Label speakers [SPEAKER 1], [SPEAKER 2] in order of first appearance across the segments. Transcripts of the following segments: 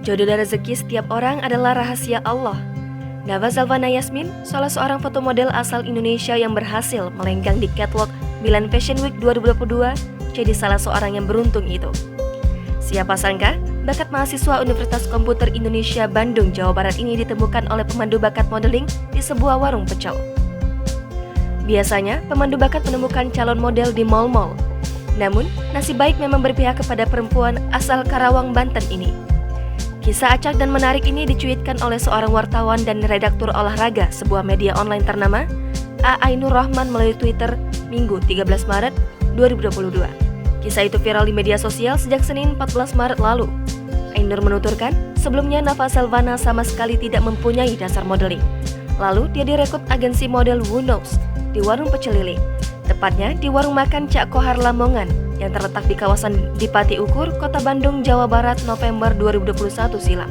[SPEAKER 1] Jodoh dan rezeki setiap orang adalah rahasia Allah. Nava Zalvana Yasmin, salah seorang foto model asal Indonesia yang berhasil melenggang di catwalk Milan Fashion Week 2022, jadi salah seorang yang beruntung itu. Siapa sangka, bakat mahasiswa Universitas Komputer Indonesia Bandung, Jawa Barat ini ditemukan oleh pemandu bakat modeling di sebuah warung pecel. Biasanya, pemandu bakat menemukan calon model di mal-mal. Namun, nasib baik memang berpihak kepada perempuan asal Karawang, Banten ini. Kisah acak dan menarik ini dicuitkan oleh seorang wartawan dan redaktur olahraga sebuah media online ternama, A. Ainur Rahman melalui Twitter, Minggu 13 Maret 2022. Kisah itu viral di media sosial sejak Senin 14 Maret lalu. Ainur menuturkan, sebelumnya Nava Zalvana sama sekali tidak mempunyai dasar modeling. Lalu dia direkrut agensi model Who Knows di warung pecel lele, tepatnya di warung makan Cak Kohar Lamongan yang terletak di kawasan Dipati Ukur, Kota Bandung, Jawa Barat, November 2021 silam.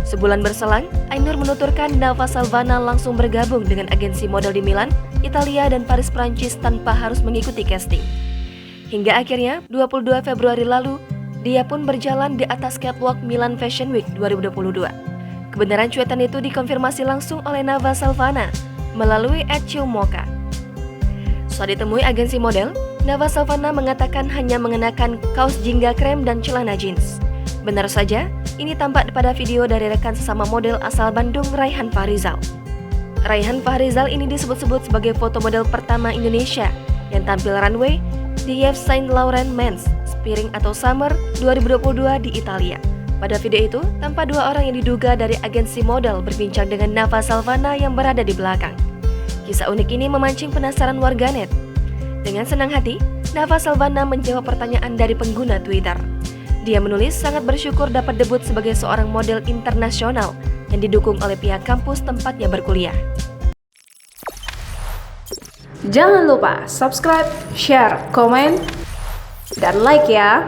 [SPEAKER 1] Sebulan berselang, Ainur menuturkan Nava Zalvana langsung bergabung dengan agensi model di Milan, Italia, dan Paris, Prancis tanpa harus mengikuti casting. Hingga akhirnya, 22 Februari lalu, dia pun berjalan di atas catwalk Milan Fashion Week 2022. Kebenaran cuitan itu dikonfirmasi langsung oleh Nava Zalvana melalui @ciumoka. Saat ditemui agensi model, Nava Zalvana mengatakan hanya mengenakan kaos jingga krem dan celana jeans. Benar saja, ini tampak pada video dari rekan sesama model asal Bandung, Raihan Fahrizal. Raihan Fahrizal ini disebut-sebut sebagai foto model pertama Indonesia yang tampil runway di Yves Saint Laurent Men's Spring atau Summer 2022 di Italia. Pada video itu, tampak dua orang yang diduga dari agensi model berbincang dengan Nava Zalvana yang berada di belakang. Kisah unik ini memancing penasaran warganet. Dengan senang hati, Nava Zalvana menjawab pertanyaan dari pengguna Twitter. Dia menulis sangat bersyukur dapat debut sebagai seorang model internasional yang didukung oleh pihak kampus tempatnya berkuliah.
[SPEAKER 2] Jangan lupa subscribe, share, komen, dan like ya!